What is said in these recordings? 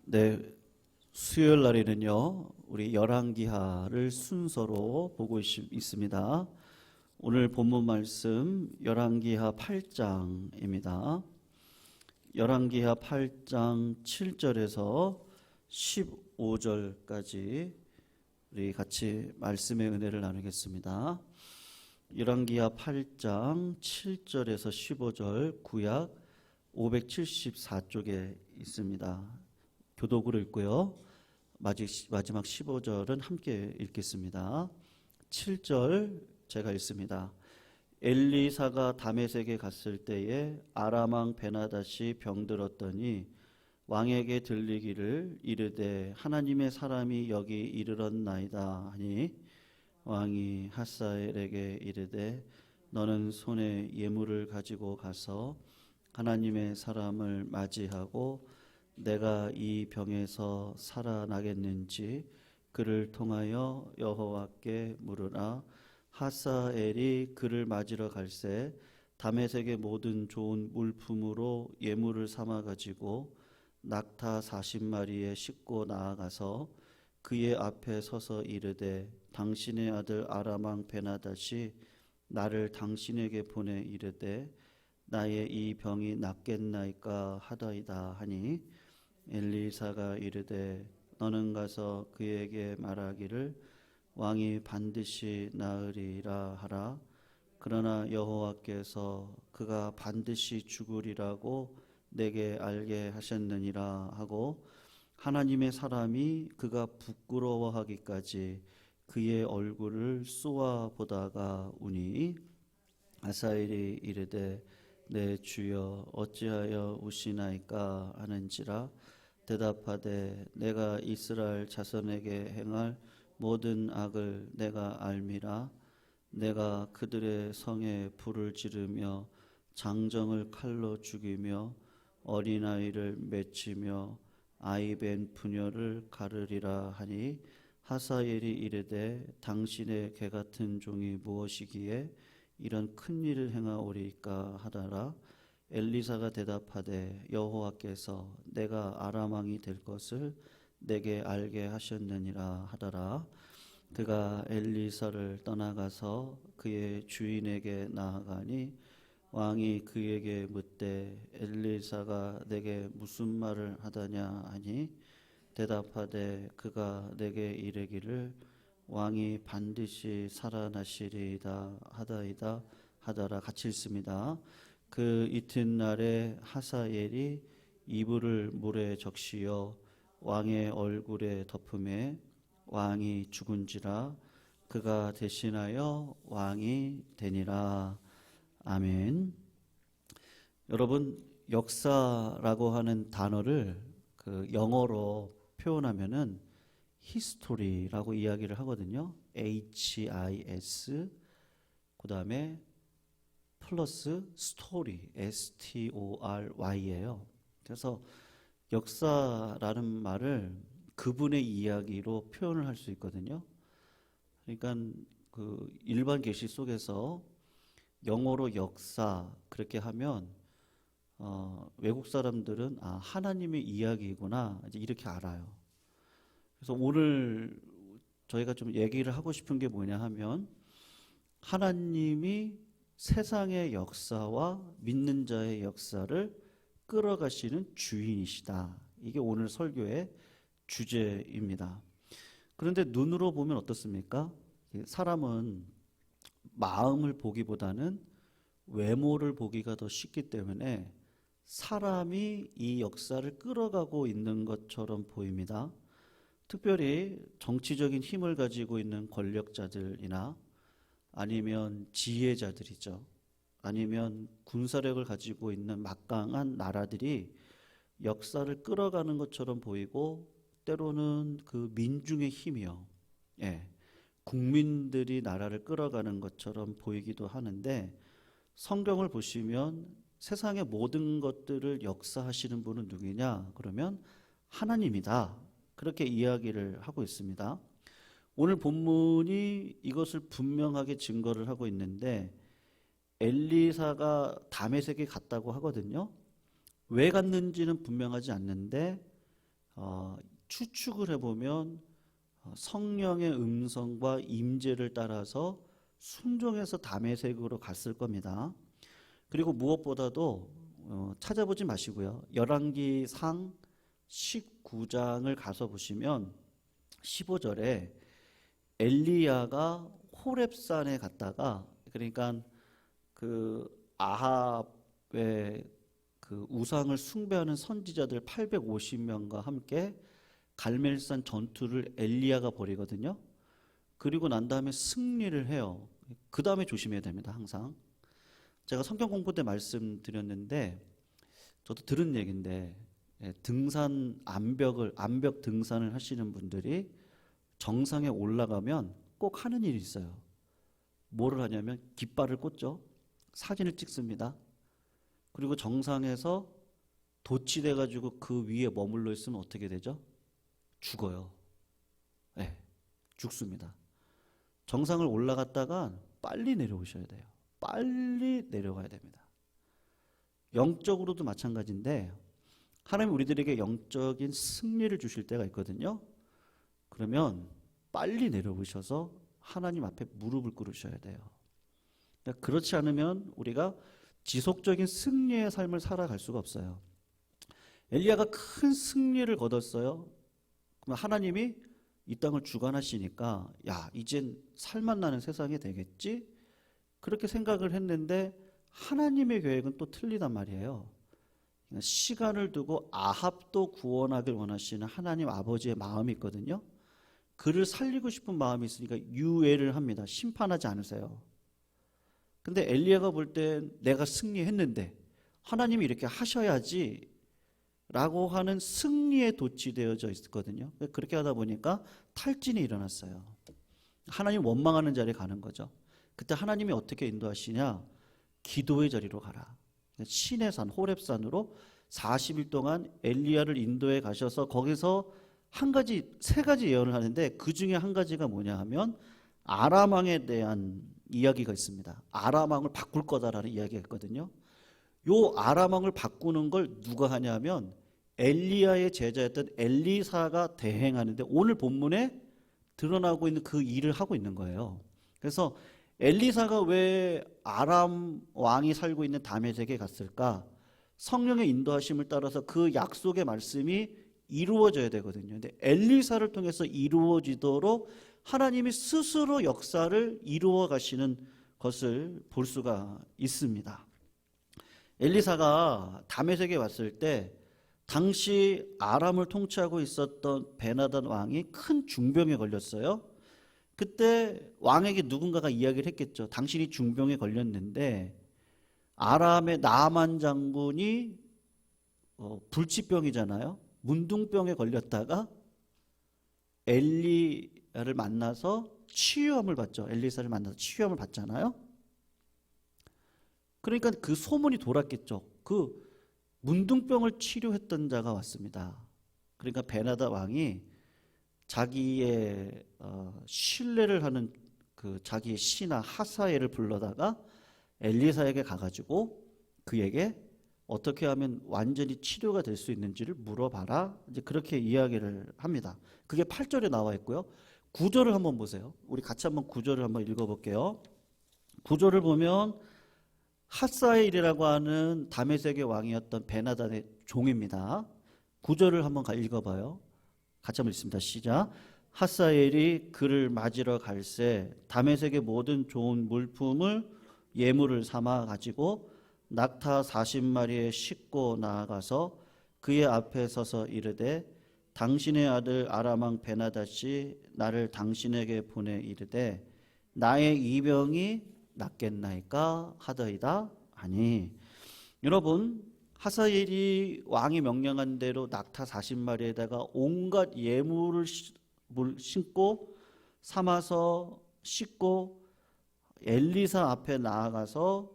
네, 수요일 날에는요, 우리 열왕기하를 순서로 보고 있습니다. 오늘 본문 말씀 열왕기하 8장입니다. 열왕기하 8장 7절에서 15절까지 우리 같이 말씀의 은혜를 나누겠습니다. 열왕기하 8장 7절에서 15절 구약 574쪽에 있습니다. 교독으로 읽고요. 마지막 15절은 함께 읽겠습니다. 7절 제가 읽습니다. 엘리사가 다메섹에 갔을 때에 아람 왕 베나닷이 병들었더니 왕에게 들리기를 이르되 하나님의 사람이 여기 이르렀나이다 하니 왕이 하사엘에게 이르되 너는 손에 예물을 가지고 가서 하나님의 사람을 맞이하고 내가 이 병에서 살아나겠는지 그를 통하여 여호와께 물으라. 하사엘이 그를 맞으러 갈새 다메섹의 모든 좋은 물품으로 예물을 삼아 가지고 낙타 40마리에 싣고 나아가서 그의 앞에 서서 이르되 당신의 아들 아람 왕 베나닷이 나를 당신에게 보내 이르되 나의 이 병이 낫겠나이까 하더이다 하니 엘리사가 이르되 너는 가서 그에게 말하기를 왕이 반드시 나으리라 하라. 그러나 여호와께서 그가 반드시 죽으리라고 내게 알게 하셨느니라 하고 하나님의 사람이 그가 부끄러워하기까지 그의 얼굴을 쏘아 보다가 우니 하사엘이 이르되 내 주여 어찌하여 우시나이까 하는지라. 대답하되 내가 이스라엘 자손에게 행할 모든 악을 내가 알미라. 내가 그들의 성에 불을 지르며 장정을 칼로 죽이며 어린아이를 맺히며 아이벤 부녀를 가르리라 하니 하사엘이 이르되 당신의 개같은 종이 무엇이기에 이런 큰 일을 행하오리까 하더라. 엘리사가 대답하되 여호와께서 내가 아람 왕이 될 것을 내게 알게 하셨느니라 하더라. 그가 엘리사를 떠나가서 그의 주인에게 나아가니 왕이 그에게 묻되 엘리사가 내게 무슨 말을 하더냐 하니 대답하되 그가 내게 이르기를 왕이 반드시 살아나시리이다 하다이다 하더라. 같이 읽습니다. 그 이튿날에 하사엘이 이불을 물에 적시어 왕의 얼굴에 덮음에 왕이 죽은지라. 그가 대신하여 왕이 되니라. 아멘. 여러분, 역사라고 하는 단어를 그 영어로 표현하면은 히스토리라고 이야기를 하거든요. HIS 그 다음에 플러스 스토리 STORY예요. 그래서 역사라는 말을 그분의 이야기로 표현을 할 수 있거든요. 그러니까 그 일반 계시 속에서 영어로 역사 그렇게 하면 외국 사람들은 아 하나님의 이야기구나 이제 이렇게 알아요. 그래서 오늘 저희가 좀 얘기를 하고 싶은 게 뭐냐 하면 하나님이 세상의 역사와 믿는 자의 역사를 끌어가시는 주인이시다. 이게 오늘 설교의 주제입니다. 그런데 눈으로 보면 어떻습니까? 사람은 마음을 보기보다는 외모를 보기가 더 쉽기 때문에 사람이 이 역사를 끌어가고 있는 것처럼 보입니다. 특별히 정치적인 힘을 가지고 있는 권력자들이나 아니면 지혜자들이죠. 아니면 군사력을 가지고 있는 막강한 나라들이 역사를 끌어가는 것처럼 보이고 때로는 그 민중의 힘이요. 국민들이 나라를 끌어가는 것처럼 보이기도 하는데 성경을 보시면 세상의 모든 것들을 역사하시는 분은 누구냐? 그러면 하나님이다. 그렇게 이야기를 하고 있습니다. 오늘 본문이 이것을 분명하게 증거를 하고 있는데 엘리사가 다메섹에 갔다고 하거든요. 왜 갔는지는 분명하지 않는데 추측을 해보면 성령의 음성과 임재를 따라서 순종해서 다메섹으로 갔을 겁니다. 그리고 무엇보다도 찾아보지 마시고요. 열왕기상 19장을 가서 보시면 15절에 엘리야가 호렙산에 갔다가, 그러니까 그 아합의 그 우상을 숭배하는 선지자들 850명과 함께 갈멜산 전투를 엘리야가 벌이거든요. 그리고 난 다음에 승리를 해요. 그 다음에 조심해야 됩니다. 항상 제가 성경 공부 때 말씀드렸는데, 저도 들은 얘기인데, 등산 암벽 등산을 하시는 분들이 정상에 올라가면 꼭 하는 일이 있어요. 뭐를 하냐면 깃발을 꽂죠. 사진을 찍습니다. 그리고 정상에서 도취돼 가지고 그 위에 머물러 있으면 어떻게 되죠? 죽어요. 네, 죽습니다. 정상을 올라갔다가 빨리 내려오셔야 돼요. 빨리 내려가야 됩니다. 영적으로도 마찬가지인데, 하나님 우리들에게 영적인 승리를 주실 때가 있거든요. 그러면 빨리 내려오셔서 하나님 앞에 무릎을 꿇으셔야 돼요. 그러니까 그렇지 않으면 우리가 지속적인 승리의 삶을 살아갈 수가 없어요. 엘리야가 큰 승리를 거뒀어요. 그럼 하나님이 이 땅을 주관하시니까 야, 이젠 살맛나는 세상이 되겠지? 그렇게 생각을 했는데 하나님의 계획은 또 틀리단 말이에요. 시간을 두고 아합도 구원하길 원하시는 하나님 아버지의 마음이 있거든요. 그를 살리고 싶은 마음이 있으니까 유예를 합니다. 심판하지 않으세요. 근데 엘리야가 볼 땐 내가 승리했는데 하나님이 이렇게 하셔야지 라고 하는 승리에 도취되어져 있었거든요. 그렇게 하다 보니까 탈진이 일어났어요. 하나님 원망하는 자리에 가는 거죠. 그때 하나님이 어떻게 인도하시냐? 기도의 자리로 가라. 신의 산 호렙산으로 40일 동안 엘리야를 인도해 가셔서 거기서 세 가지 예언을 하는데, 그 중에 한 가지가 뭐냐 하면 아람 왕에 대한 이야기가 있습니다. 아람 왕을 바꿀 거다라는 이야기가 있거든요. 요 아람 왕을 바꾸는 걸 누가 하냐면 엘리야의 제자였던 엘리사가 대행하는데, 오늘 본문에 드러나고 있는 그 일을 하고 있는 거예요. 그래서 엘리사가 왜 아람 왕이 살고 있는 다메섹에 갔을까? 성령의 인도하심을 따라서 그 약속의 말씀이 이루어져야 되거든요. 근데 엘리사를 통해서 이루어지도록 하나님이 스스로 역사를 이루어 가시는 것을 볼 수가 있습니다. 엘리사가 다메섹에 왔을 때 당시 아람을 통치하고 있었던 베나단 왕이 큰 중병에 걸렸어요. 그때 왕에게 누군가가 이야기를 했겠죠. 당신이 중병에 걸렸는데 아람의 나만 장군이 불치병이잖아요. 문둥병에 걸렸다가 엘리야를 만나서 치유함을 받죠. 엘리사를 만나서 치유함을 받잖아요. 그러니까 그 소문이 돌았겠죠. 그 문둥병을 치료했던 자가 왔습니다. 그러니까 베나다 왕이 자기의 신뢰를 하는 그 자기의 신하 하사엘을 불러다가 엘리사에게 가가지고 그에게 어떻게 하면 완전히 치료가 될 수 있는지를 물어봐라. 이제 그렇게 이야기를 합니다. 그게 8절에 나와 있고요. 9절을 한번 보세요. 우리 같이 한번 9절을 한번 읽어볼게요. 9절을 보면 하사엘이라고 하는 다메섹의 왕이었던 베나단의 종입니다. 9절을 한번 읽어봐요. 같이 한번 읽습니다. 시작. 하사엘이 그를 맞으러 갈새 다메섹의 모든 좋은 물품을 예물을 삼아 가지고 낙타 40마리에 싣고 나아가서 그의 앞에 서서 이르되 당신의 아들 아람 왕 베나닷이 나를 당신에게 보내 이르되 나의 이 병이 낫겠나이까 하더이다 하니. 여러분, 하사엘이 왕이 명령한 대로 낙타 40마리에다가 온갖 예물을 신고 삼아서 싣고 엘리사 앞에 나아가서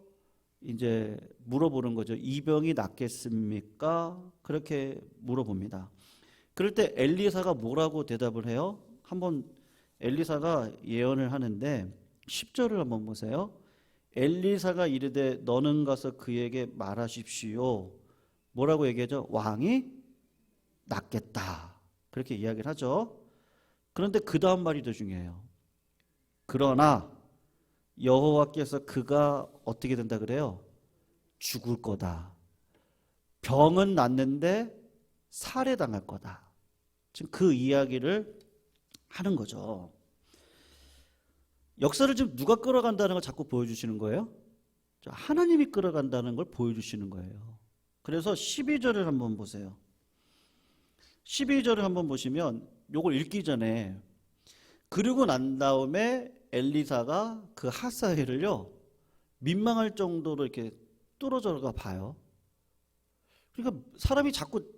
이제 물어보는 거죠. 이 병이 낫겠습니까? 그렇게 물어봅니다. 그럴 때 엘리사가 뭐라고 대답을 해요? 한번 엘리사가 예언을 하는데 10절을 한번 보세요. 엘리사가 이르되 너는 가서 그에게 말하십시오. 뭐라고 얘기하죠? 왕이 낫겠다. 그렇게 이야기를 하죠. 그런데 그 다음 말이 더 중요해요. 그러나 여호와께서 그가 어떻게 된다 그래요? 죽을 거다. 병은 낫는데 살해당할 거다. 지금 그 이야기를 하는 거죠. 역사를 지금 누가 끌어간다는 걸 자꾸 보여주시는 거예요? 하나님이 끌어간다는 걸 보여주시는 거예요. 그래서 12절을 한번 보세요. 12절을 한번 보시면 요걸 읽기 전에 그러고 난 다음에 엘리사가 그 하사엘을요 민망할 정도로 이렇게 뚫어져가 봐요. 그러니까 사람이 자꾸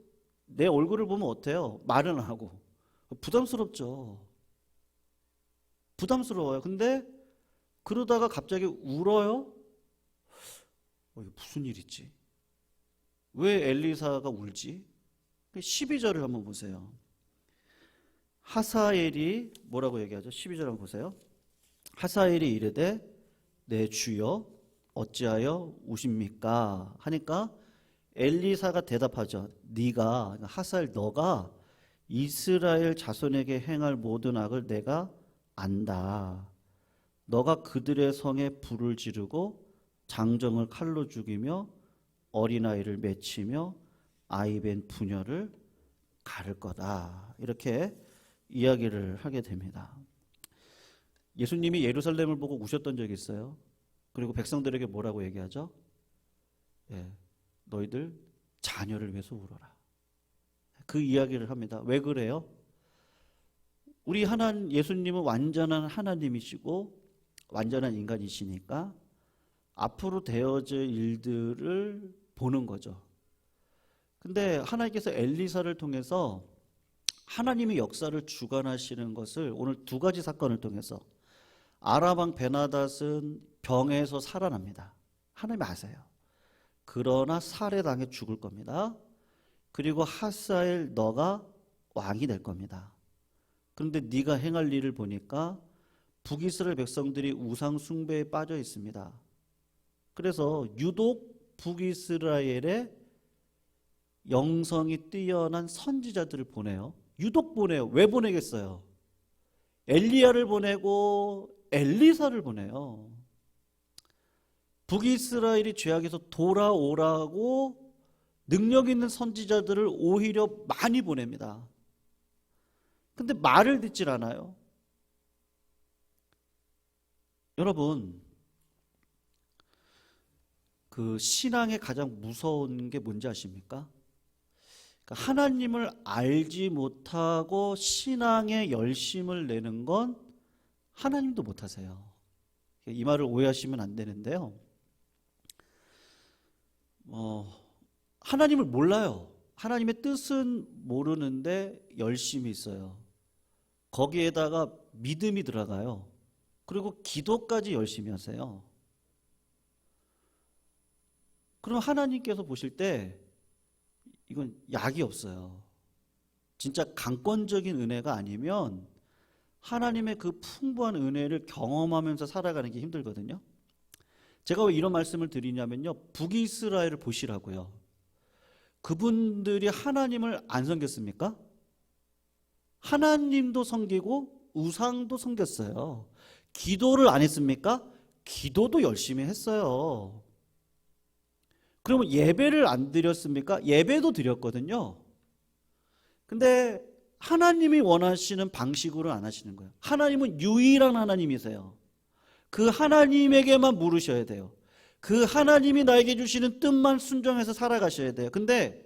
내 얼굴을 보면 어때요? 말은 안 하고 부담스럽죠. 부담스러워요. 근데 그러다가 갑자기 울어요. 이게 무슨 일이지? 왜 엘리사가 울지? 12절을 한번 보세요. 하사엘이 뭐라고 얘기하죠? 12절 한번 보세요. 하사엘이 이르되 내 주여 어찌하여 우십니까? 하니까 엘리사가 대답하죠. 네가 하사엘 너가 이스라엘 자손에게 행할 모든 악을 내가 안다. 너가 그들의 성에 불을 지르고 장정을 칼로 죽이며 어린아이를 맺히며 아이벤 부녀를 가를 거다. 이렇게 이야기를 하게 됩니다. 예수님이 예루살렘을 보고 우셨던 적이 있어요. 그리고 백성들에게 뭐라고 얘기하죠? 너희들 자녀를 위해서 울어라. 그 이야기를 합니다. 왜 그래요? 우리 예수님은 완전한 하나님이시고 완전한 인간이시니까 앞으로 되어질 일들을 보는 거죠. 근데 하나님께서 엘리사를 통해서 하나님의 역사를 주관하시는 것을 오늘 두 가지 사건을 통해서 아람 왕 베나닷은 병에서 살아납니다. 하나님 아세요. 그러나 살해당해 죽을 겁니다. 그리고 하사엘 너가 왕이 될 겁니다. 그런데 네가 행할 일을 보니까 북이스라엘 백성들이 우상 숭배에 빠져 있습니다. 그래서 유독 북이스라엘에 영성이 뛰어난 선지자들을 보내요. 유독 보내요. 왜 보내겠어요? 엘리야를 보내고 엘리사를 보내요. 북이스라엘이 죄악에서 돌아오라고 능력 있는 선지자들을 오히려 많이 보냅니다. 근데 말을 듣질 않아요. 여러분, 그 신앙의 가장 무서운 게 뭔지 아십니까? 그러니까 하나님을 알지 못하고 신앙에 열심을 내는 건 하나님도 못하세요. 이 말을 오해하시면 안 되는데요. 하나님을 몰라요. 하나님의 뜻은 모르는데 열심히 있어요. 거기에다가 믿음이 들어가요. 그리고 기도까지 열심히 하세요. 그럼 하나님께서 보실 때 이건 약이 없어요. 진짜 강권적인 은혜가 아니면 하나님의 그 풍부한 은혜를 경험하면서 살아가는 게 힘들거든요. 제가 왜 이런 말씀을 드리냐면요. 북이스라엘을 보시라고요. 그분들이 하나님을 안 섬겼습니까? 하나님도 섬기고 우상도 섬겼어요. 기도를 안 했습니까? 기도도 열심히 했어요. 그러면 예배를 안 드렸습니까? 예배도 드렸거든요. 근데 하나님이 원하시는 방식으로 안 하시는 거예요. 하나님은 유일한 하나님이세요. 그 하나님에게만 물으셔야 돼요. 그 하나님이 나에게 주시는 뜻만 순종해서 살아가셔야 돼요. 근데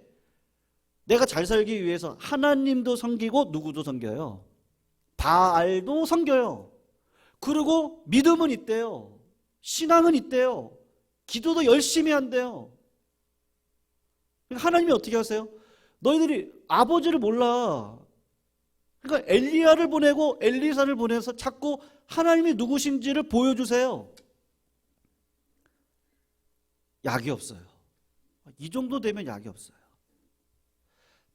내가 잘 살기 위해서 하나님도 섬기고 누구도 섬겨요. 바알도 섬겨요. 그리고 믿음은 있대요. 신앙은 있대요. 기도도 열심히 한대요. 하나님이 어떻게 하세요? 너희들이 아버지를 몰라. 그러니까 엘리야를 보내고 엘리사를 보내서 자꾸 하나님이 누구신지를 보여주세요. 약이 없어요. 이 정도 되면 약이 없어요.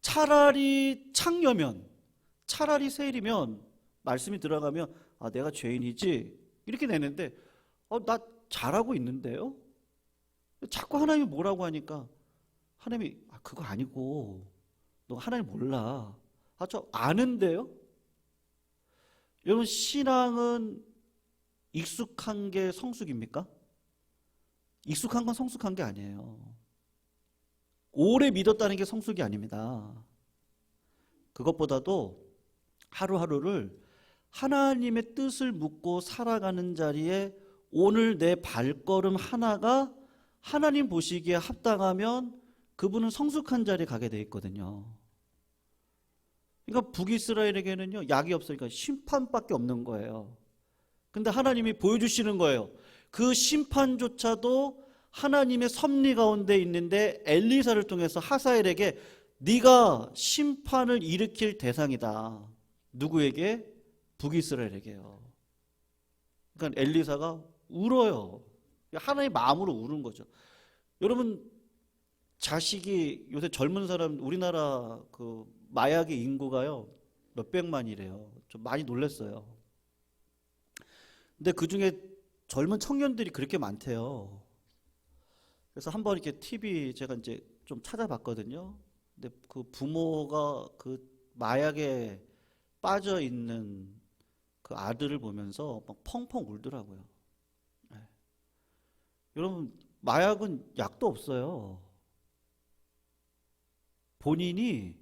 차라리 창녀면, 차라리 세일이면 말씀이 들어가면 내가 죄인이지 이렇게 되는데 나 잘하고 있는데요? 자꾸 하나님이 뭐라고 하니까 하나님이 그거 아니고 너 하나님 몰라. 아, 저 아는데요? 여러분, 신앙은 익숙한 게 성숙입니까? 익숙한 건 성숙한 게 아니에요. 오래 믿었다는 게 성숙이 아닙니다. 그것보다도 하루하루를 하나님의 뜻을 묻고 살아가는 자리에 오늘 내 발걸음 하나가 하나님 보시기에 합당하면 그분은 성숙한 자리에 가게 돼 있거든요. 그러니까 북이스라엘에게는요, 약이 없으니까 심판밖에 없는 거예요. 근데 하나님이 보여주시는 거예요. 그 심판조차도 하나님의 섭리 가운데 있는데 엘리사를 통해서 하사엘에게 네가 심판을 일으킬 대상이다. 누구에게? 북이스라엘에게요. 그러니까 엘리사가 울어요. 하나님의 마음으로 우는 거죠. 여러분, 자식이 요새 젊은 사람, 우리나라 그 마약의 인구가요 몇백만이래요. 좀 많이 놀랐어요. 근데 그 중에 젊은 청년들이 그렇게 많대요. 그래서 한번 이렇게 TV 제가 이제 좀 찾아봤거든요. 근데 그 부모가 그 마약에 빠져 있는 그 아들을 보면서 막 펑펑 울더라고요. 네. 여러분, 마약은 약도 없어요. 본인이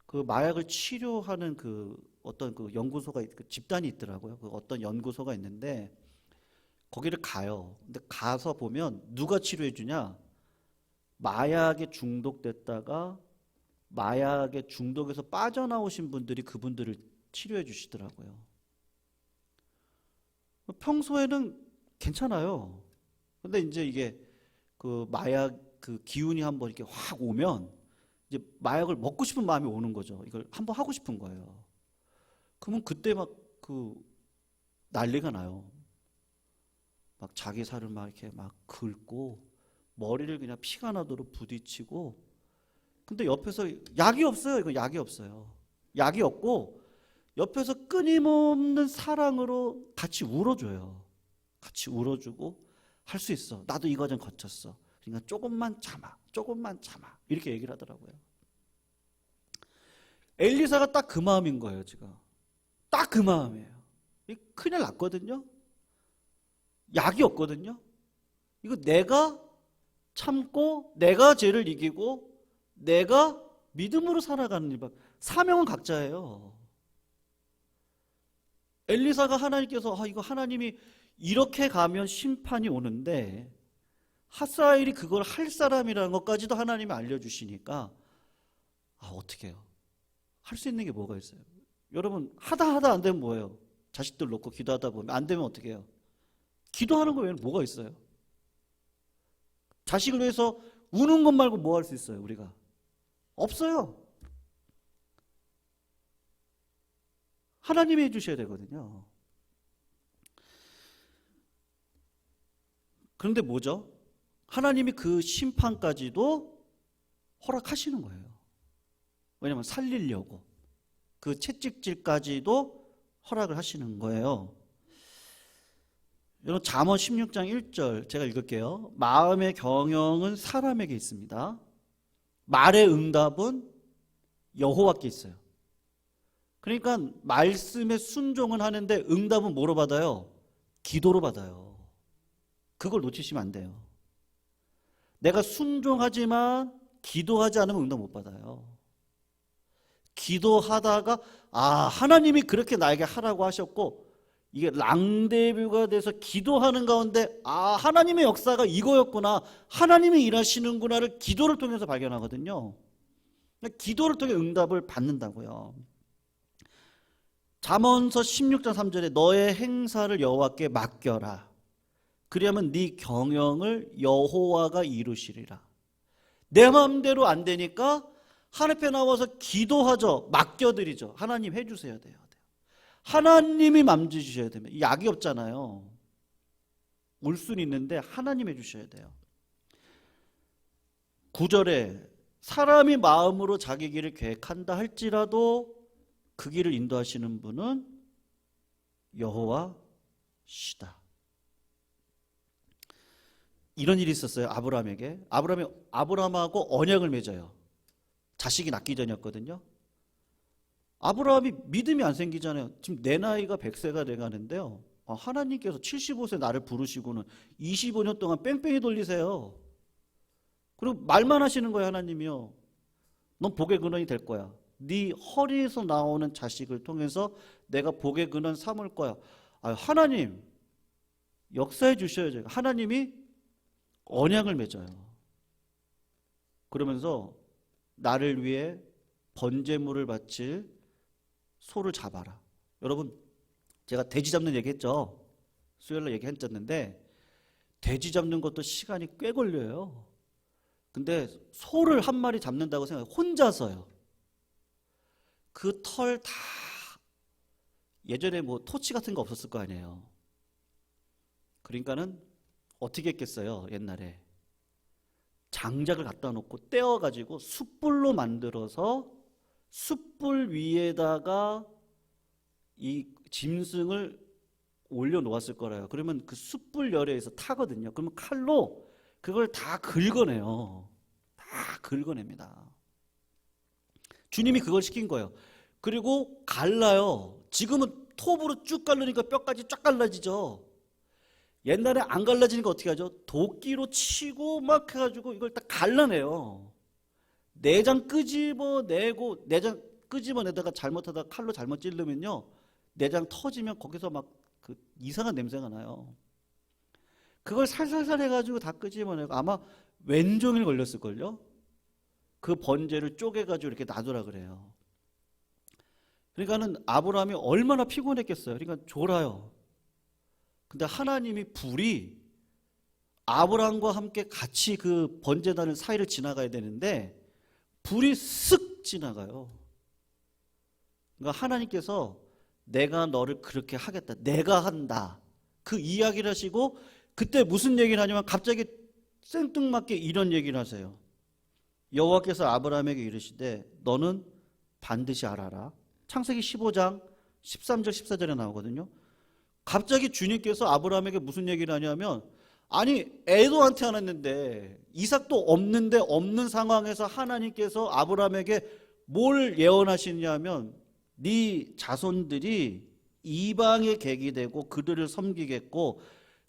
그 마약을 치료하는 그 어떤 그 연구소가 그 집단이 있더라고요. 그 어떤 연구소가 있는데 거기를 가요. 근데 가서 보면 누가 치료해 주냐? 마약에 중독됐다가 마약의 중독에서 빠져나오신 분들이 그분들을 치료해 주시더라고요. 평소에는 괜찮아요. 근데 이제 이게 그 마약 그 기운이 한번 이렇게 확 오면 이제 마약을 먹고 싶은 마음이 오는 거죠. 이걸 한번 하고 싶은 거예요. 그러면 그때 막 그 난리가 나요. 막 자기 살을 막 이렇게 막 긁고 머리를 그냥 피가 나도록 부딪히고. 근데 옆에서 약이 없어요. 이거 약이 없어요. 약이 없고 옆에서 끊임없는 사랑으로 같이 울어줘요. 같이 울어주고 할 수 있어. 나도 이 과정 거쳤어. 그러니까 조금만 참아. 조금만 참아. 이렇게 얘기를 하더라고요. 엘리사가 딱 그 마음인 거예요, 지금. 딱 그 마음이에요. 큰일 났거든요. 약이 없거든요. 이거 내가 참고 내가 죄를 이기고 내가 믿음으로 살아가는 일. 사명은 각자예요. 엘리사가 하나님께서 이거 하나님이 이렇게 가면 심판이 오는데 하사엘이 그걸 할 사람이라는 것까지도 하나님이 알려주시니까 어떻게 해요? 할 수 있는 게 뭐가 있어요? 여러분, 하다 안 되면 뭐예요? 자식들 놓고 기도하다 보면 안 되면 어떻게 해요? 기도하는 거 외에는 뭐가 있어요? 자식을 위해서 우는 것 말고 뭐 할 수 있어요, 우리가? 없어요. 하나님이 해주셔야 되거든요. 그런데 뭐죠? 하나님이 그 심판까지도 허락하시는 거예요. 왜냐하면 살리려고. 그 채찍질까지도 허락을 하시는 거예요. 여러분, 잠언 16장 1절 제가 읽을게요. 마음의 경영은 사람에게 있습니다. 말의 응답은 여호와께 있어요. 그러니까 말씀에 순종은 하는데 응답은 뭐로 받아요? 기도로 받아요. 그걸 놓치시면 안 돼요. 내가 순종하지만 기도하지 않으면 응답 못 받아요. 기도하다가 하나님이 그렇게 나에게 하라고 하셨고 이게 랑데뷰가 돼서 기도하는 가운데 하나님의 역사가 이거였구나, 하나님이 일하시는구나를 기도를 통해서 발견하거든요. 기도를 통해 응답을 받는다고요. 잠언서 16장 3절에 너의 행사를 여호와께 맡겨라. 그리하면 네 경영을 여호와가 이루시리라. 내 마음대로 안 되니까 하나님 앞에 나와서 기도하죠. 맡겨드리죠. 하나님 해주셔야 돼요. 하나님이 만져주셔야 됩니다. 약이 없잖아요. 올 수는 있는데 하나님 해주셔야 돼요. 9절에 사람이 마음으로 자기 길을 계획한다 할지라도 그 길을 인도하시는 분은 여호와시다. 이런 일이 있었어요. 아브라함에게. 아브라함하고 언약을 맺어요. 자식이 낳기 전이었거든요. 아브라함이 믿음이 안 생기잖아요. 지금 내 나이가 100세가 돼가는데요. 하나님께서 75세 나를 부르시고는 25년 동안 뺑뺑이 돌리세요. 그리고 말만 하시는 거예요. 하나님이요. 넌 복의 근원이 될 거야. 네 허리에서 나오는 자식을 통해서 내가 복의 근원 삼을 거야. 하나님 역사해 주셔야죠. 하나님이 언약을 맺어요. 그러면서 나를 위해 번제물을 바칠 소를 잡아라. 여러분, 제가 돼지 잡는 얘기 했죠. 수요일날 얘기했었는데 돼지 잡는 것도 시간이 꽤 걸려요. 근데 소를 한 마리 잡는다고 생각해요. 혼자서요. 그 털 다, 예전에 뭐 토치 같은 거 없었을 거 아니에요. 그러니까는 어떻게 했겠어요. 옛날에 장작을 갖다 놓고 떼어가지고 숯불로 만들어서 숯불 위에다가 이 짐승을 올려놓았을 거라요. 그러면 그 숯불 열에서 타거든요. 그러면 칼로 그걸 다 긁어내요. 다 긁어냅니다. 주님이 그걸 시킨 거예요. 그리고 갈라요. 지금은 톱으로 쭉 갈르니까 뼈까지 쫙 갈라지죠. 옛날에 안 갈라지니까 어떻게 하죠? 도끼로 치고 막 해가지고 이걸 딱 갈라내요. 내장 끄집어내고, 내장 끄집어내다가 잘못하다가 칼로 잘못 찌르면요, 내장 터지면 거기서 막 그 이상한 냄새가 나요. 그걸 살살살 해가지고 다 끄집어내고 아마 왼종일 걸렸을걸요? 그 번제를 쪼개가지고 이렇게 놔두라 그래요. 그러니까는 아브라함이 얼마나 피곤했겠어요. 그러니까 졸아요. 근데 하나님이 불이 아브라함과 함께 같이 그 번제단을 사이를 지나가야 되는데 불이 쓱 지나가요. 그러니까 하나님께서 내가 너를 그렇게 하겠다. 내가 한다. 그 이야기를 하시고 그때 무슨 얘기를 하냐면 갑자기 생뚱맞게 이런 얘기를 하세요. 여호와께서 아브라함에게 이르시되 너는 반드시 알아라. 창세기 15장 13절 14절에 나오거든요. 갑자기 주님께서 아브라함에게 무슨 얘기를 하냐면 아니 애도 한테 안 했는데 이삭도 없는데 없는 상황에서 하나님께서 아브라함에게 뭘 예언하시냐면 네 자손들이 이방의 객이 되고 그들을 섬기겠고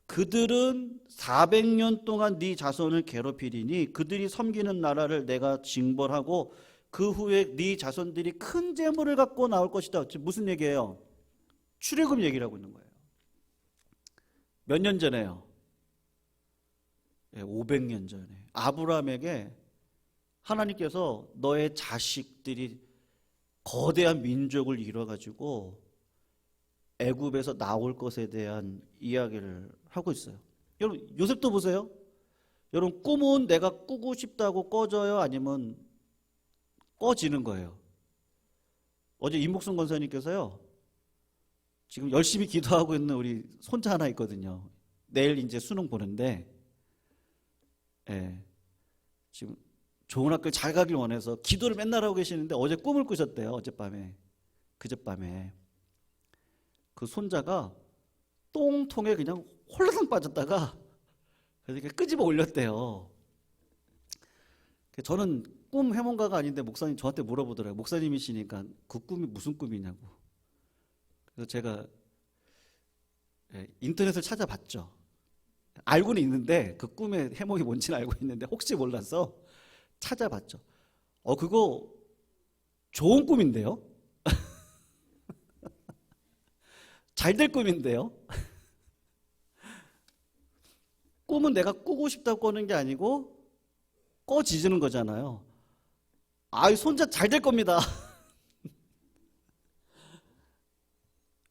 그들은 400년 동안 네 자손을 괴롭히리니 그들이 섬기는 나라를 내가 징벌하고 그 후에 네 자손들이 큰 재물을 갖고 나올 것이다. 무슨 얘기예요? 출애굽 얘기를 하고 있는 거예요. 몇 년 전에요? 500년 전에 아브라함에게 하나님께서 너의 자식들이 거대한 민족을 이뤄가지고 애굽에서 나올 것에 대한 이야기를 하고 있어요. 여러분 요셉도 보세요. 여러분 꿈은 내가 꾸고 싶다고 꺼져요? 아니면 꺼지는 거예요? 어제 임복순 권사님께서요. 지금 열심히 기도하고 있는 우리 손자 하나 있거든요. 내일 이제 수능 보는데 지금 좋은 학교를 잘 가길 원해서 기도를 맨날 하고 계시는데 어제 꿈을 꾸셨대요. 어젯밤에. 그젯밤에. 그 손자가 똥통에 그냥 홀라당 빠졌다가 이렇게 끄집어 올렸대요. 저는 꿈 해몽가가 아닌데 목사님 저한테 물어보더라고요. 목사님이시니까 그 꿈이 무슨 꿈이냐고. 그래서 제가 인터넷을 찾아봤죠. 알고는 있는데 그 꿈의 해몽이 뭔지는 알고 있는데 혹시 몰라서 찾아봤죠. 그거 좋은 꿈인데요? 잘 될 꿈인데요? 꿈은 내가 꾸고 싶다고 꾸는 게 아니고 꺼지는 거잖아요. 손자 잘 될 겁니다.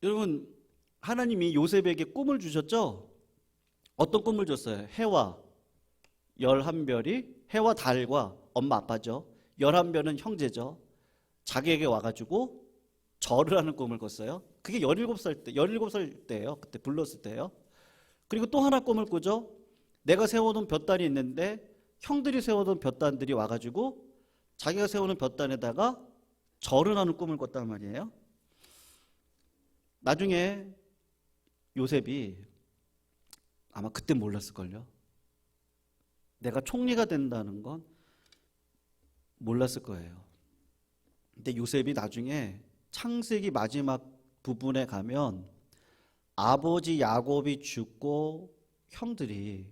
여러분 하나님이 요셉에게 꿈을 주셨죠? 어떤 꿈을 줬어요? 해와 11별이 해와 달과 엄마 아빠죠. 11별은 형제죠. 자기에게 와가지고 절을 하는 꿈을 꿨어요. 그게 17살 때예요. 그때 불렀을 때예요. 그리고 또 하나 꿈을 꾸죠. 내가 세워놓은 볕단이 있는데 형들이 세워놓은 볕단들이 와가지고 자기가 세우는 볕단에다가 절을 하는 꿈을 꿨단 말이에요. 나중에 요셉이 아마 그때 몰랐을걸요. 내가 총리가 된다는 건 몰랐을 거예요. 근데 요셉이 나중에 창세기 마지막 부분에 가면 아버지 야곱이 죽고 형들이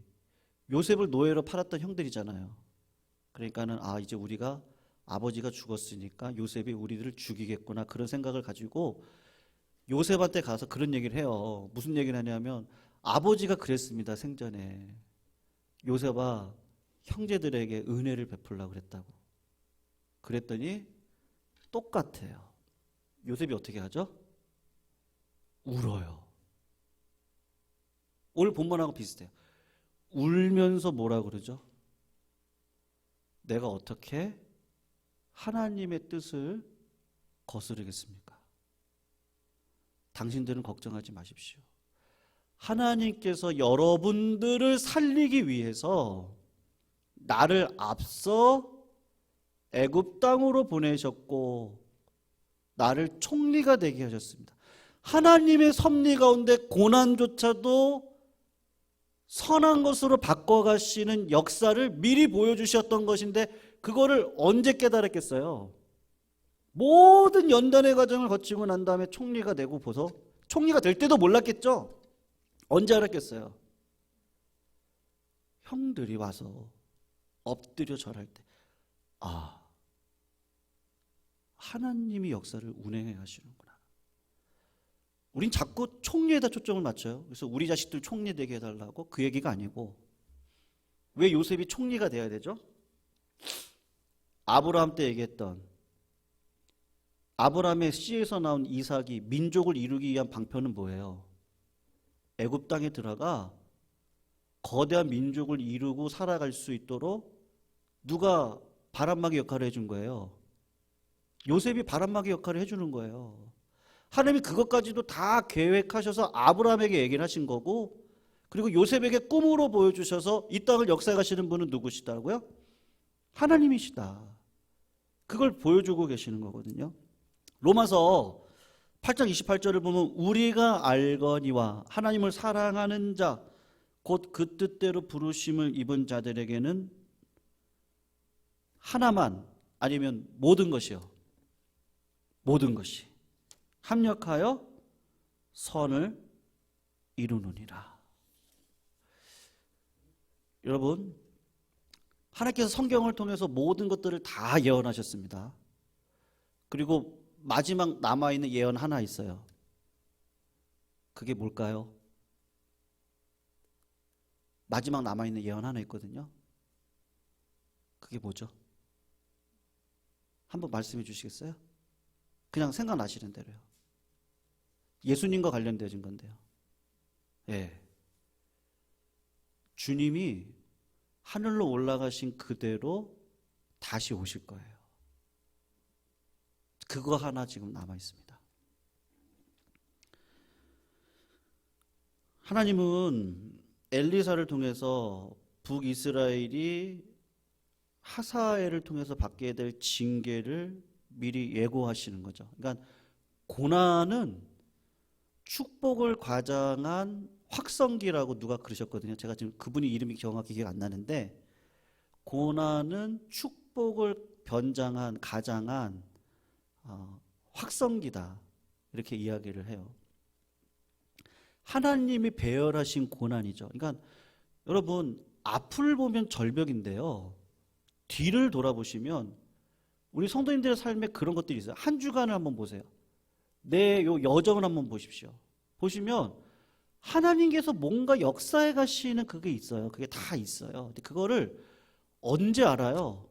요셉을 노예로 팔았던 형들이잖아요. 그러니까는 이제 우리가 아버지가 죽었으니까 요셉이 우리들을 죽이겠구나 그런 생각을 가지고 요셉한테 가서 그런 얘기를 해요. 무슨 얘기를 하냐면 아버지가 그랬습니다. 생전에 요셉아 형제들에게 은혜를 베풀라고 그랬다고. 그랬더니 똑같아요. 요셉이 어떻게 하죠? 울어요. 오늘 본문하고 비슷해요. 울면서 뭐라 그러죠? 내가 어떻게 하나님의 뜻을 거스르겠습니까? 당신들은 걱정하지 마십시오. 하나님께서 여러분들을 살리기 위해서 나를 앞서 애굽 땅으로 보내셨고 나를 총리가 되게 하셨습니다. 하나님의 섭리 가운데 고난조차도 선한 것으로 바꿔가시는 역사를 미리 보여주셨던 것인데 그거를 언제 깨달았겠어요? 모든 연단의 과정을 거치고 난 다음에 총리가 되고 보서 총리가 될 때도 몰랐겠죠? 언제 알았겠어요? 형들이 와서 엎드려 절할 때 하나님이 역사를 운행해 가시는구나. 우린 자꾸 총리에다 초점을 맞춰요. 그래서 우리 자식들 총리 되게 해달라고 그 얘기가 아니고 왜 요셉이 총리가 돼야 되죠? 아브라함 때 얘기했던 아브라함의 씨에서 나온 이삭이 민족을 이루기 위한 방편은 뭐예요? 애굽 땅에 들어가 거대한 민족을 이루고 살아갈 수 있도록 누가 바람막이 역할을 해준 거예요? 요셉이 바람막이 역할을 해주는 거예요. 하나님이 그것까지도 다 계획하셔서 아브라함에게 얘기를 하신 거고 그리고 요셉에게 꿈으로 보여주셔서 이 땅을 역사해 가시는 분은 누구시다고요? 하나님이시다. 그걸 보여주고 계시는 거거든요. 로마서 8장 28절을 보면 우리가 알거니와 하나님을 사랑하는 자 곧 그 뜻대로 부르심을 입은 자들에게는 하나만 아니면 모든 것이요. 모든 것이 합력하여 선을 이루느니라. 여러분, 하나님께서 성경을 통해서 모든 것들을 다 예언하셨습니다. 그리고 마지막 남아있는 예언 하나 있어요. 그게 뭘까요? 마지막 남아있는 예언 하나 있거든요. 그게 뭐죠? 한번 말씀해 주시겠어요? 그냥 생각나시는 대로요. 예수님과 관련되어진 건데요. 예. 주님이 하늘로 올라가신 그대로 다시 오실 거예요. 그거 하나 지금 남아 있습니다. 하나님은 엘리사를 통해서 북이스라엘이 하사엘을 통해서 받게 될 징계를 미리 예고하시는 거죠. 그러니까 고난은 축복을 과장한 확성기라고 누가 그러셨거든요. 제가 지금 그분이 이름이 정확히 기억 안 나는데 고난은 축복을 변장한 가장한 확성기다 이렇게 이야기를 해요. 하나님이 배열하신 고난이죠. 그러니까 여러분 앞을 보면 절벽인데요. 뒤를 돌아보시면 우리 성도님들의 삶에 그런 것들이 있어요. 한 주간을 한번 보세요. 내 요 여정을 한번 보십시오. 보시면 하나님께서 뭔가 역사해 가시는 그게 있어요. 그게 다 있어요. 근데 그거를 언제 알아요?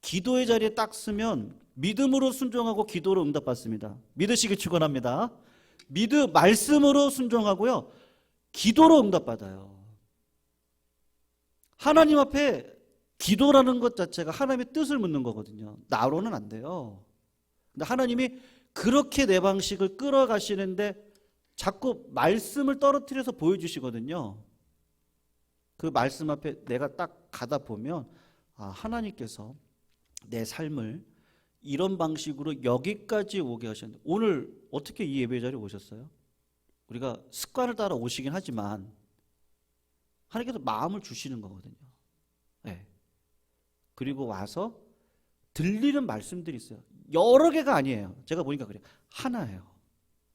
기도의 자리에 딱 쓰면 믿음으로 순종하고 기도로 응답받습니다. 믿으시길 축원합니다. 말씀으로 순종하고요. 기도로 응답받아요. 하나님 앞에 기도라는 것 자체가 하나님의 뜻을 묻는 거거든요. 나로는 안 돼요. 근데 하나님이 그렇게 내 방식을 끌어가시는데 자꾸 말씀을 떨어뜨려서 보여주시거든요. 그 말씀 앞에 내가 딱 가다 보면 하나님께서 내 삶을 이런 방식으로 여기까지 오게 하셨는데 오늘 어떻게 이 예배 자리에 오셨어요? 우리가 습관을 따라 오시긴 하지만 하나님께서 마음을 주시는 거거든요. 네. 그리고 와서 들리는 말씀들이 있어요. 여러 개가 아니에요. 제가 보니까 그래요. 하나예요.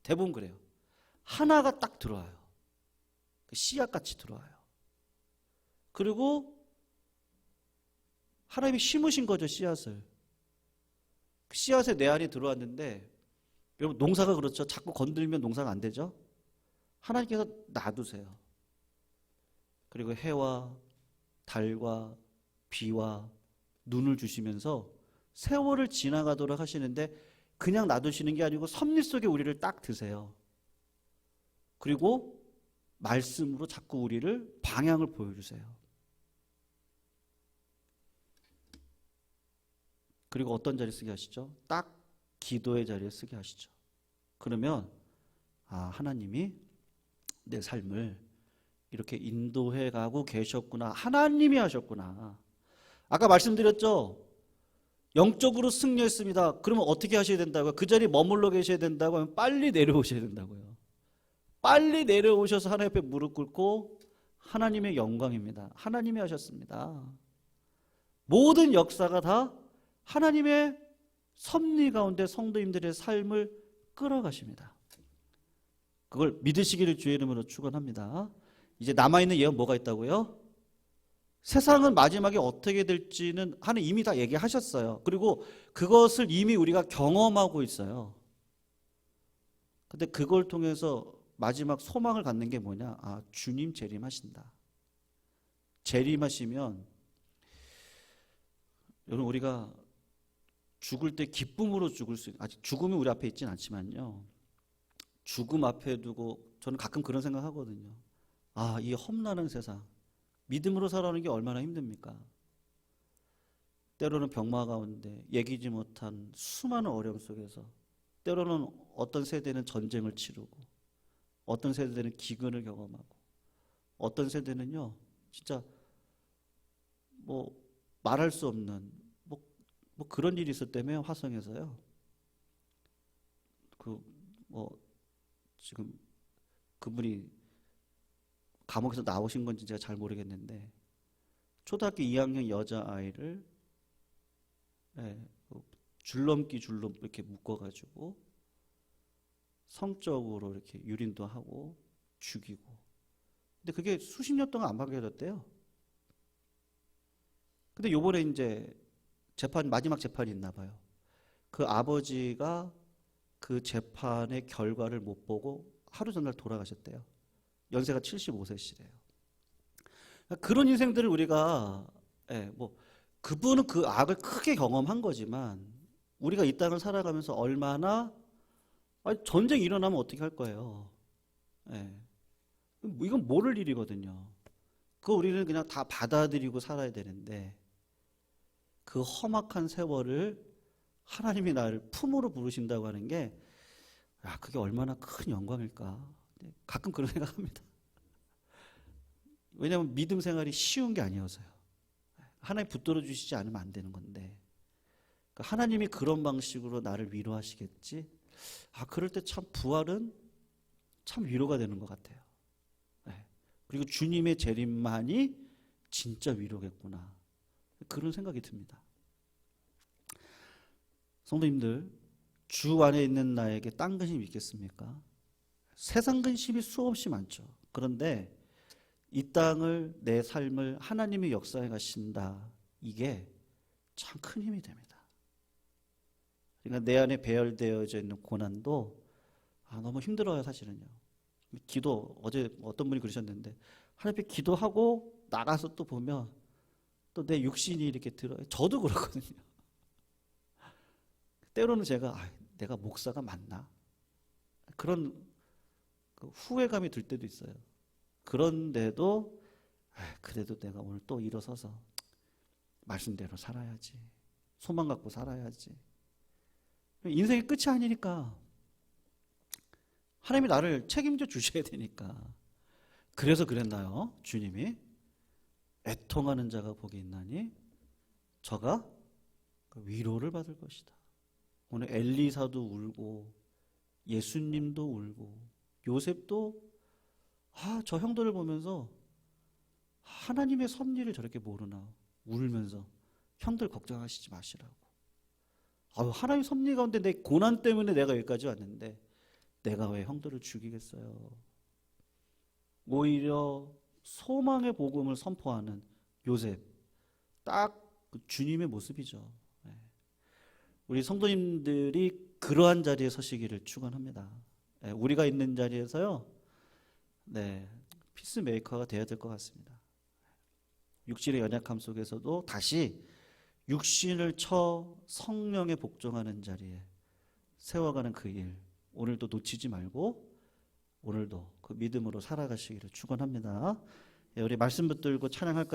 대부분 그래요. 하나가 딱 들어와요. 씨앗같이 들어와요. 그리고 하나님이 심으신 거죠, 씨앗을. 그 씨앗에 내 안에 들어왔는데, 여러분 농사가 그렇죠. 자꾸 건들면 농사가 안 되죠. 하나님께서 놔두세요. 그리고 해와 달과 비와 눈을 주시면서 세월을 지나가도록 하시는데, 그냥 놔두시는 게 아니고 섭리 속에 우리를 딱 드세요. 그리고 말씀으로 자꾸 우리를 방향을 보여주세요. 그리고 어떤 자리에 쓰게 하시죠? 딱 기도의 자리에 쓰게 하시죠. 그러면 하나님이 내 삶을 이렇게 인도해 가고 계셨구나. 하나님이 하셨구나. 아까 말씀드렸죠? 영적으로 승리했습니다. 그러면 어떻게 하셔야 된다고요? 그 자리에 머물러 계셔야 된다고 하면 빨리 내려오셔야 된다고요. 빨리 내려오셔서 하나님 앞에 무릎 꿇고 하나님의 영광입니다. 하나님이 하셨습니다. 모든 역사가 다 하나님의 섭리 가운데 성도님들의 삶을 끌어가십니다. 그걸 믿으시기를 주의 이름으로 축원합니다. 이제 남아있는 예언 뭐가 있다고요? 세상은 마지막에 어떻게 될지는 하나님 이미 다 얘기하셨어요. 그리고 그것을 이미 우리가 경험하고 있어요. 근데 그걸 통해서 마지막 소망을 갖는 게 뭐냐? 주님 재림하신다. 재림하시면 여러분 우리가 죽을 때 기쁨으로 죽을 수 있는, 아직 죽음이 우리 앞에 있진 않지만요. 죽음 앞에 두고 저는 가끔 그런 생각하거든요. 이 험난한 세상, 믿음으로 살아가는 게 얼마나 힘듭니까? 때로는 병마 가운데 얘기지 못한 수많은 어려움 속에서, 때로는 어떤 세대는 전쟁을 치르고, 어떤 세대는 기근을 경험하고, 어떤 세대는요 진짜 뭐 말할 수 없는 뭐 그런 일이 있었다며 화성에서요. 지금 그분이 감옥에서 나오신 건지 제가 잘 모르겠는데, 초등학교 2학년 여자아이를 줄넘기 이렇게 묶어가지고 성적으로 이렇게 유린도 하고 죽이고, 근데 그게 수십 년 동안 안 밝혀졌대요. 근데 요번에 이제 마지막 재판이 있나 봐요. 그 아버지가 그 재판의 결과를 못 보고 하루 전날 돌아가셨대요. 연세가 75세시래요. 그런 인생들을 우리가 그분은 그 악을 크게 경험한 거지만, 우리가 이 땅을 살아가면서 얼마나 전쟁이 일어나면 어떻게 할 거예요? 이건 모를 일이거든요. 그거 우리는 그냥 다 받아들이고 살아야 되는데, 그 험악한 세월을 하나님이 나를 품으로 부르신다고 하는 게, 그게 얼마나 큰 영광일까. 가끔 그런 생각합니다. 왜냐하면 믿음 생활이 쉬운 게 아니어서요. 하나님 붙들어 주시지 않으면 안 되는 건데, 하나님이 그런 방식으로 나를 위로하시겠지. 그럴 때 참 부활은 참 위로가 되는 것 같아요. 그리고 주님의 재림만이 진짜 위로겠구나, 그런 생각이 듭니다. 성도님들, 주 안에 있는 나에게 딴 근심 있겠습니까? 세상 근심이 수없이 많죠. 그런데 이 땅을, 내 삶을 하나님이 역사해 가신다, 이게 참 큰 힘이 됩니다. 그러니까 내 안에 배열되어져 있는 고난도 너무 힘들어요, 사실은요. 기도, 어제 어떤 분이 그러셨는데, 하나님 앞에 기도하고 나가서 또 보면 또 내 육신이 이렇게 들어요. 저도 그렇거든요. 때로는 내가 목사가 맞나? 그런 후회감이 들 때도 있어요. 그런데도 그래도 내가 오늘 또 일어서서 말씀대로 살아야지, 소망 갖고 살아야지. 인생의 끝이 아니니까, 하나님이 나를 책임져 주셔야 되니까. 그래서 그랬나요? 주님이 애통하는 자가 복이 있나니 저가 위로를 받을 것이다. 오늘 엘리사도 울고, 예수님도 울고, 요셉도 저 형들을 보면서 하나님의 섭리를 저렇게 모르나 울면서 형들 걱정하시지 마시라고. 아유, 하나님 섭리 가운데 내 고난 때문에 내가 여기까지 왔는데 내가 왜 형들을 죽이겠어요? 오히려 소망의 복음을 선포하는 요셉, 딱 그 주님의 모습이죠. 네. 우리 성도님들이 그러한 자리에 서시기를 축원합니다. 네, 우리가 있는 자리에서요, 네, 피스메이커가 되어야 될 것 같습니다. 육신의 연약함 속에서도 다시 육신을 쳐 성령에 복종하는 자리에 세워가는 그 일, 오늘도 놓치지 말고 오늘도 그 믿음으로 살아가시기를 축원합니다. 예, 우리 말씀 붙들고 찬양할까요?